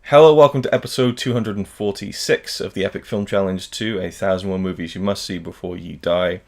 Hello, welcome to episode 246 of the Epic Film Challenge 2, 1001 Movies You Must See Before You Die.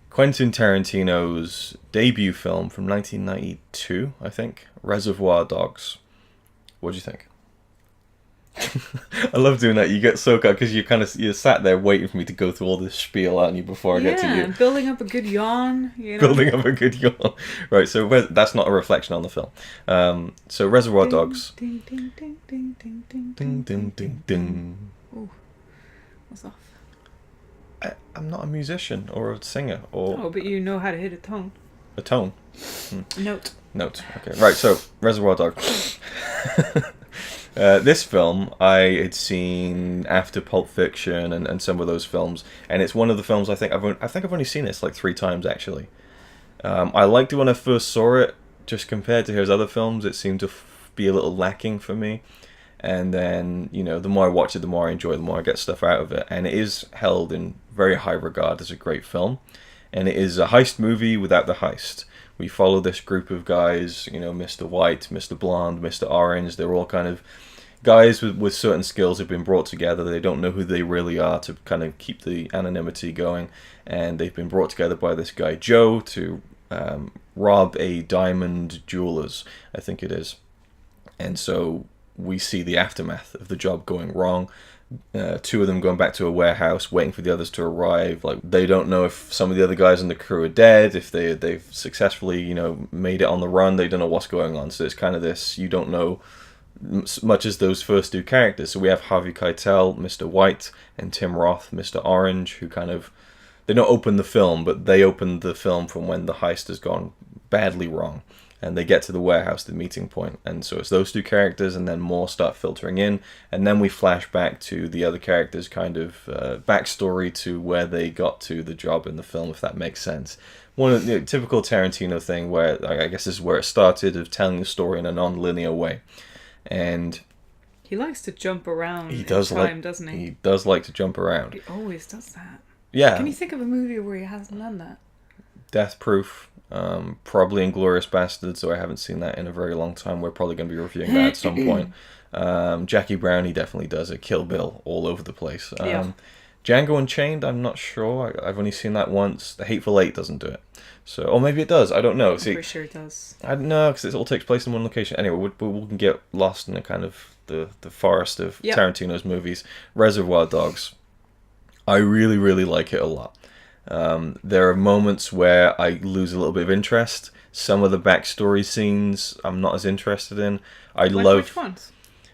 Quentin Tarantino's debut film from 1992, I think, Reservoir Dogs. What do you think? I love doing that. You get so cut because you're sat there waiting for me to go through all this spiel, aren't you, before I get to you? Building up a good yawn. Building up a good yawn. Right, so that's not a reflection on the film. So Reservoir Dogs. Ding, ding, ding, ding, ding, ding, Ding, ding, ding, ding. Ooh, what's off? I'm not a musician or a singer or Oh, but you know how to hit a tone. a tone. Note. Okay, right, so Reservoir Dogs. This film I had seen after Pulp Fiction and some of those films, and it's one of the films I think I've only seen this like 3 times actually. I liked it when I first saw it. Just compared to his other films, it seemed to be a little lacking for me. And then, the more I watch it, the more I enjoy it, the more I get stuff out of it. And it is held in very high regard as a great film. And it is a heist movie without the heist. We follow this group of guys, Mr. White, Mr. Blonde, Mr. Orange. They're all kind of guys with certain skills have been brought together. They don't know who they really are to kind of keep the anonymity going. And they've been brought together by this guy, Joe, to rob a diamond jeweler's, I think it is. And so we see the aftermath of the job going wrong. 2 of them going back to a warehouse, waiting for the others to arrive. Like, they don't know if some of the other guys in the crew are dead, if they've successfully, made it on the run. They don't know what's going on. So it's kind of this, you don't know much as those first 2 characters. So we have Harvey Keitel, Mr. White, and Tim Roth, Mr. Orange, who kind of, they don't open the film, but they open the film from when the heist has gone badly wrong. And they get to the warehouse, the meeting point. And so it's those 2 characters, and then more start filtering in. And then we flash back to the other characters' kind of backstory to where they got to the job in the film, if that makes sense. One of the typical Tarantino thing where, I guess this is where it started, of telling the story in a non-linear way. And He likes to jump around doesn't he? He does like to jump around. He always does that. Yeah. Can you think of a movie where he hasn't done that? Death Proof. Probably Inglourious Basterds, so I haven't seen that in a very long time. We're probably going to be reviewing that at some point. Jackie Brown, he definitely does it. Kill Bill, all over the place. Django Unchained, I'm not sure. I've only seen that once. The Hateful Eight doesn't do it. So, or maybe it does. I don't know. I'm pretty sure it does. I don't know, because it all takes place in one location. Anyway, we can get lost in the kind of the forest of Tarantino's movies. Reservoir Dogs. I really, really like it a lot. There are moments where I lose a little bit of interest. Some of the backstory scenes I'm not as interested in. Which ones?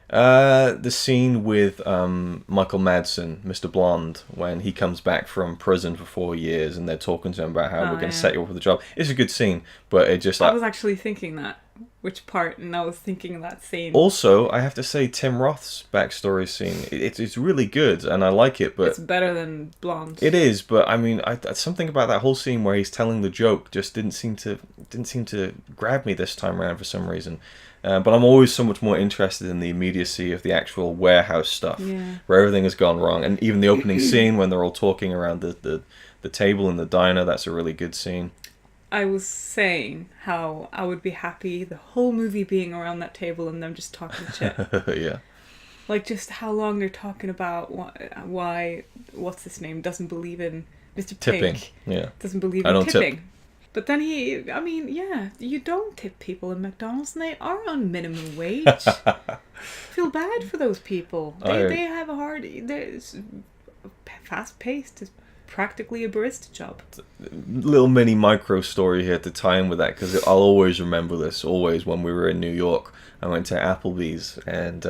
The scene with Michael Madsen, Mr. Blonde, when he comes back from prison for 4 years and they're talking to him about how we're going to set you up with a job. It's a good scene, but it just... I was actually thinking that. Which part? And I was thinking that scene. Also, I have to say, Tim Roth's backstory scene, it's really good, and I like it, but... It's better than Blonde. It is, but I mean, something about that whole scene where he's telling the joke just didn't seem to grab me this time around for some reason. But I'm always so much more interested in the immediacy of the actual warehouse stuff, where everything has gone wrong, and even the opening scene when they're all talking around the table in the diner, that's a really good scene. I was saying how I would be happy the whole movie being around that table and them just talking shit. Yeah. Like, just how long they're talking about why what's his name doesn't believe in Mr. Tipping. Pink. Yeah. Doesn't believe I in don't tipping. tip. But then you don't tip people in McDonald's, and they are on minimum wage. Feel bad for those people. They have a hard... It's fast-paced. It's practically a barista job. Little mini micro story here to tie in with that, because I'll always remember this. Always, when we were in New York, I went to Applebee's, and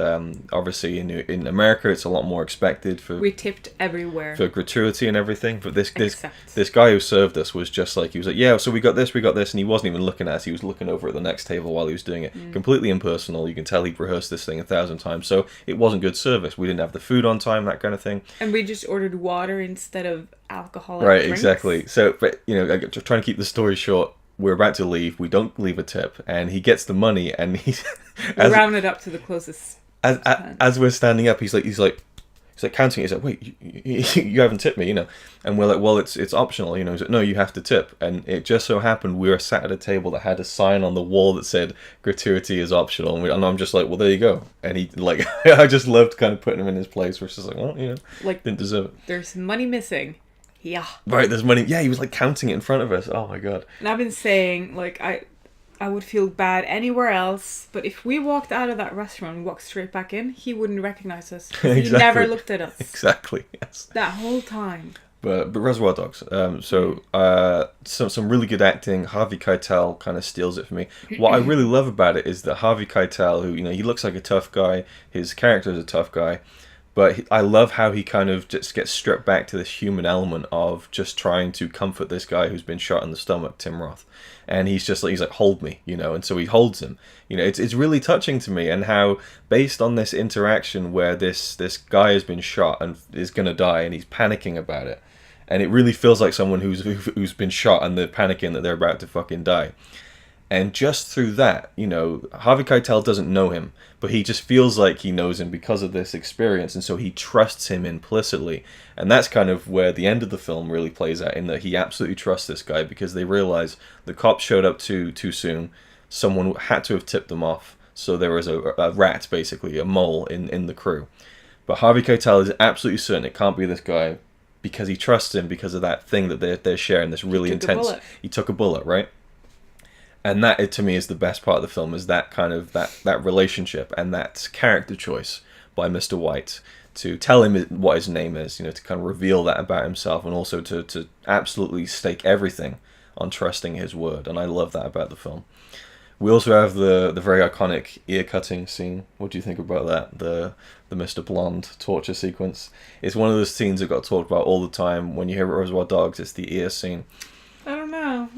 obviously in America it's a lot more expected we tipped everywhere for gratuity and everything. But this guy who served us was just like, he was like, yeah, so we got this, and he wasn't even looking at us. He was looking over at the next table while he was doing it. Completely impersonal. You can tell he'd rehearsed this thing 1,000 times. So it wasn't good service. We didn't have the food on time, that kind of thing. And we just ordered water instead of alcoholic right drinks. Exactly. So, but trying to keep the story short, we're about to leave, we don't leave a tip, and he gets the money, and he round it up to the closest as we're standing up, he's like He's like counting it. He's like, wait, you haven't tipped me, you know. And we're like, well, it's optional, you know. He's like, no, you have to tip. And it just so happened we were sat at a table that had a sign on the wall that said gratuity is optional. And I'm just like, well, there you go. And he, like, I just loved kind of putting him in his place, where it's just like, well, you know, like, didn't deserve it. There's money missing. Yeah. Right, there's money. Yeah, he was like counting it in front of us. Oh my god. And I've been saying, like, I would feel bad anywhere else, but if we walked out of that restaurant and walked straight back in, he wouldn't recognize us. Exactly. He never looked at us. Exactly, yes. That whole time. But Reservoir Dogs. Some really good acting. Harvey Keitel kind of steals it for me. What I really love about it is that Harvey Keitel, who, you know, he looks like a tough guy. His character is a tough guy. But I love how he kind of just gets stripped back to this human element of just trying to comfort this guy who's been shot in the stomach, Tim Roth. And he's like, hold me, you know, and so he holds him. You know, it's really touching to me, and how based on this interaction where this guy has been shot and is going to die and he's panicking about it. And it really feels like someone who's been shot and they're panicking that they're about to fucking die. And just through that, you know, Harvey Keitel doesn't know him, but he just feels like he knows him because of this experience, and so he trusts him implicitly. And that's kind of where the end of the film really plays out, in that he absolutely trusts this guy because they realize the cops showed up too soon. Someone had to have tipped them off, so there was a rat, basically, a mole in the crew. But Harvey Keitel is absolutely certain it can't be this guy because he trusts him because of that thing that they're sharing, this really intense... He took a bullet, right? And that, to me, is the best part of the film, is that kind of that relationship and that character choice by Mr. White to tell him what his name is, you know, to kind of reveal that about himself, and also to absolutely stake everything on trusting his word. And I love that about the film. We also have the very iconic ear cutting scene. What do you think about that? The Mr. Blonde torture sequence. It's one of those scenes that got talked about all the time. When you hear Reservoir Dogs, it's the ear scene. I don't know.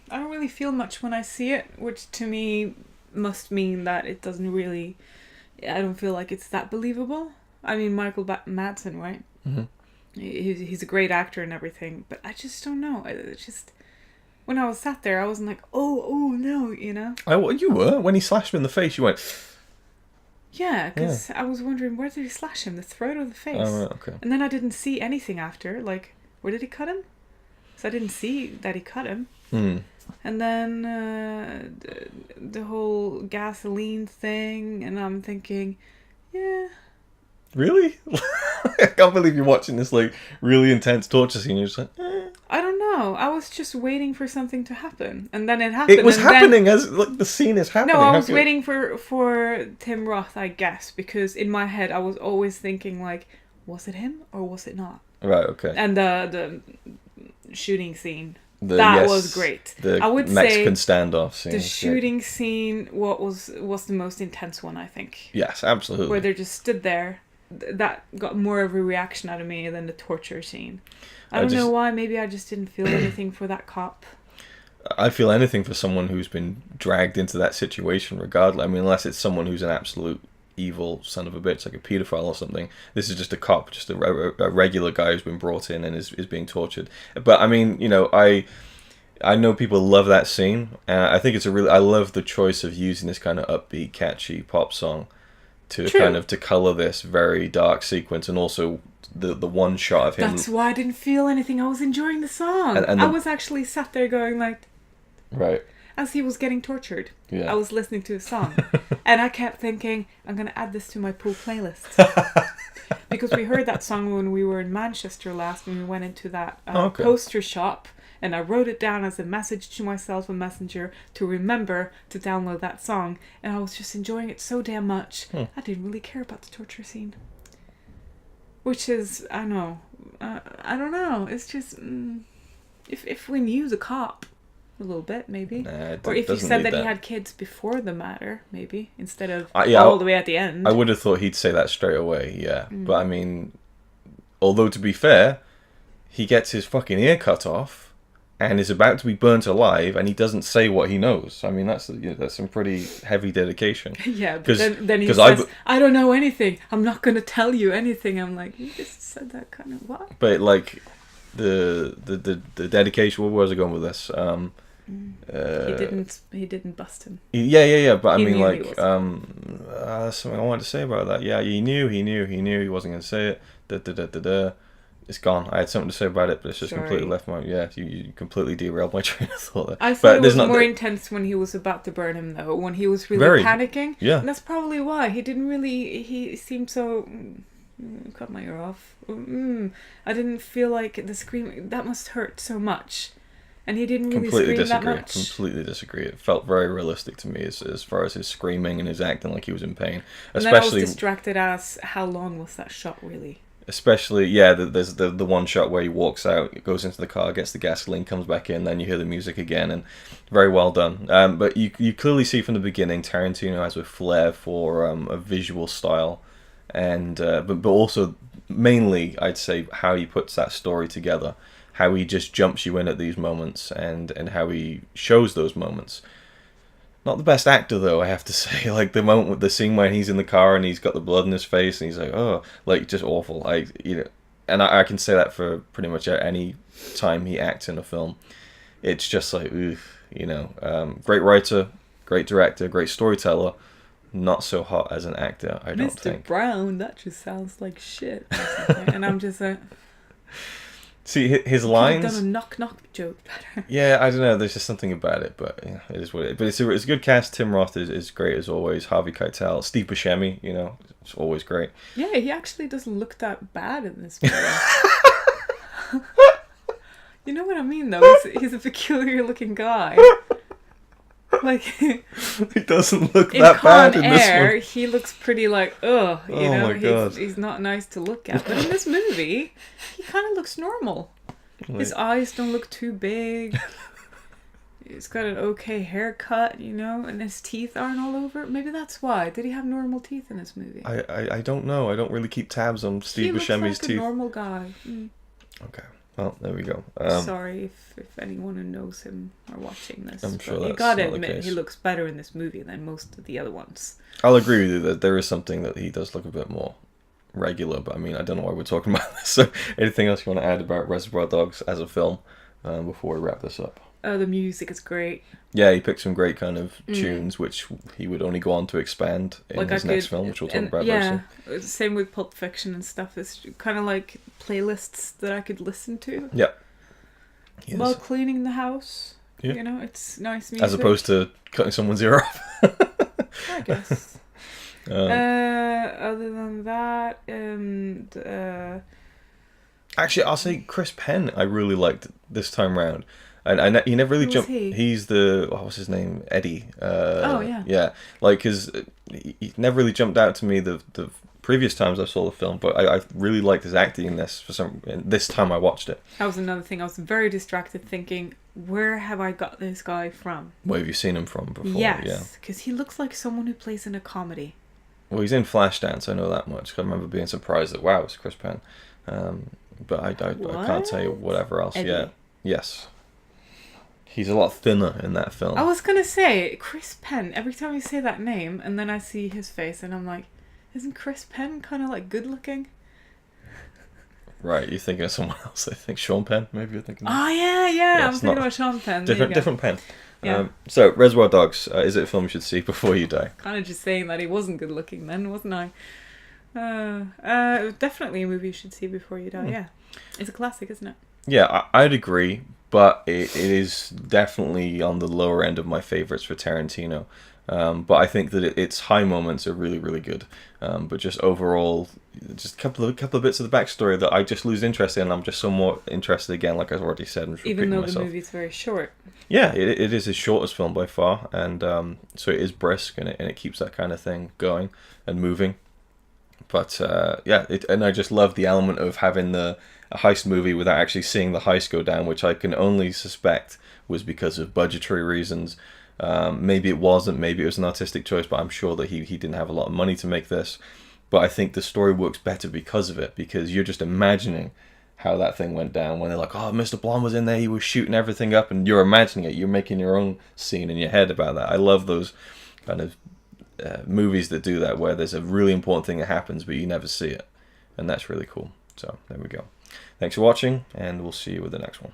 I don't really feel much when I see it, which to me must mean that it doesn't really... I don't feel like it's that believable. I mean, Michael Madsen, right? Mm-hmm. He's a great actor and everything, but I just don't know. It's just... When I was sat there, I wasn't like, oh no, you know? You were. When he slashed him in the face, you went... Yeah, because I was wondering, where did he slash him? The throat or the face? Oh, right, okay. And then I didn't see anything after. Like, where did he cut him? So I didn't see that he cut him. Hmm. And then the whole gasoline thing, and I'm thinking, yeah. Really? I can't believe you're watching this like really intense torture scene. You're just like, I don't know. I was just waiting for something to happen, and then it happened. It was happening as like the scene is happening. No, I was waiting for Tim Roth, I guess, because in my head I was always thinking like, was it him or was it not? Right. Okay. And the shooting scene. That was great. I would Mexican standoff scene. The shooting scene was the most intense one, I think. Yes, absolutely. Where they just stood there. That got more of a reaction out of me than the torture scene. I don't know why. Maybe I just didn't feel anything for that cop. I feel anything for someone who's been dragged into that situation, regardless. I mean, unless it's someone who's an absolute evil son of a bitch, like a pedophile or something. This is just a cop, just a regular guy who's been brought in and is being tortured. But I mean, you know, I know people love that scene. I think it's I love the choice of using this kind of upbeat, catchy pop song to kind of to color this very dark sequence, and also the one shot of him. That's why I didn't feel anything. I was enjoying the song. I was actually sat there going like, right. As he was getting tortured, yeah. I was listening to a song, and I kept thinking, I'm going to add this to my pool playlist. Because we heard that song when we were in Manchester last, when we went into that poster shop, and I wrote it down as a message to myself on Messenger to remember to download that song, and I was just enjoying it so damn much, I didn't really care about the torture scene. Which is, I don't know, it's just, if we knew the cop, a little bit, maybe. Or if you said that he had kids before the matter, maybe, instead of all the way at the end. I would have thought he'd say that straight away, yeah. But I mean, although to be fair, he gets his fucking ear cut off and is about to be burnt alive, and he doesn't say what he knows. I mean, that's some pretty heavy dedication. Yeah, but then he says, I don't know anything. I'm not going to tell you anything. I'm like, you just said that kind of what? But like, the dedication, where was I going with this? He didn't bust him. Yeah. But I mean, like, That's something I wanted to say about that. Yeah, he knew he wasn't going to say it. Da, da, da, da, da. It's gone. I had something to say about it, but it's just completely left my... Yeah, you completely derailed my train of thought there. I thought it was more intense when he was about to burn him, though. When he was really panicking. Yeah. And that's probably why. He seemed so... cut my ear off. I didn't feel like the scream... That must hurt so much. And he didn't really scream that much. Completely disagree. It felt very realistic to me as far as his screaming and his acting like he was in pain. And then I was distracted as how long was that shot really? Especially, yeah, there's the one shot where he walks out, goes into the car, gets the gasoline, comes back in, then you hear the music again, and very well done. But you clearly see from the beginning Tarantino has a flair for a visual style, and but also mainly I'd say how he puts that story together, how he just jumps you in at these moments, and how he shows those moments. Not the best actor though, I have to say. Like the moment with the scene when he's in the car and he's got the blood in his face and he's like, oh, like just awful. And I can say that for pretty much any time he acts in a film. It's just like, great writer, great director, great storyteller. Not so hot as an actor, I don't think. Mr. Brown, that just sounds like shit. And I'm just like... See, his lines... Could have done a knock-knock joke better. Yeah, I don't know. There's just something about it, but yeah, it is what it is. But it's a good cast. Tim Roth is great as always. Harvey Keitel. Steve Buscemi, it's always great. Yeah, he actually doesn't look that bad in this movie. You know what I mean, though? He's a peculiar-looking guy. Like... he doesn't look that bad in this one. He looks pretty like, ugh, my God. He's not nice to look at. But in this movie, he kind of looks normal. His eyes don't look too big. He's got an okay haircut, and his teeth aren't all over. Maybe that's why. Did he have normal teeth in this movie? I don't know. I don't really keep tabs on Steve Buscemi's teeth. He looks like a normal guy. Okay. Well, there we go. Sorry if anyone who knows him are watching this. I'm sure that's you gotta admit, he looks better in this movie than most of the other ones. I'll agree with you that there is something that he does look a bit more regular, but I mean, I don't know why we're talking about this. So, anything else you want to add about Reservoir Dogs as a film before we wrap this up? The music is great. Yeah, he picked some great kind of tunes, which he would only go on to expand in his next film, which we'll talk about very soon. Same with Pulp Fiction and stuff. It's kind of like playlists that I could listen to. Yeah. While cleaning the house. Yeah. It's nice music. As opposed to cutting someone's ear off. I guess. Other than that, actually, I'll say Chris Penn I really liked this time round. And he never really jumped. He's the what's his name, Eddie. Yeah, like because he never really jumped out to me the previous times I saw the film, but I really liked his acting in this this time I watched it. That was another thing. I was very distracted, thinking, where have I got this guy from? Where have you seen him from before? Yes, because he looks like someone who plays in a comedy. Well, he's in Flashdance. I know that much. I remember being surprised that wow, it's Chris Penn. But I can't tell you whatever else. Eddie. Yeah. Yes. He's a lot thinner in that film. I was going to say, Chris Penn, every time you say that name, and then I see his face, and I'm like, isn't Chris Penn kind of like good looking? Right, you're thinking of someone else. I think Sean Penn, maybe you're thinking. Oh, yeah, I'm thinking about Sean Penn. Different Penn. Yeah. So, Reservoir Dogs, is it a film you should see before you die? Kind of just saying that he wasn't good looking then, wasn't I? Definitely a movie you should see before you die, yeah. It's a classic, isn't it? Yeah, I'd agree, but it is definitely on the lower end of my favourites for Tarantino. But I think that its high moments are really, really good. But just overall, just a couple of bits of the backstory that I just lose interest in, and I'm just somewhat interested again, like I've already said. I'm just even though myself. The movie's very short. Yeah, it is his shortest film by far, and so it is brisk, and it keeps that kind of thing going and moving. But and I just love the element of having a heist movie without actually seeing the heist go down, which I can only suspect was because of budgetary reasons. Maybe it wasn't, maybe it was an artistic choice, but I'm sure that he didn't have a lot of money to make this. But I think the story works better because of it, because you're just imagining how that thing went down when they're like, oh, Mr. Blonde was in there, he was shooting everything up, and you're imagining it, you're making your own scene in your head about that. I love those kind of movies that do that, where there's a really important thing that happens but you never see it, and that's really cool. So there we go. Thanks for watching, and we'll see you with the next one.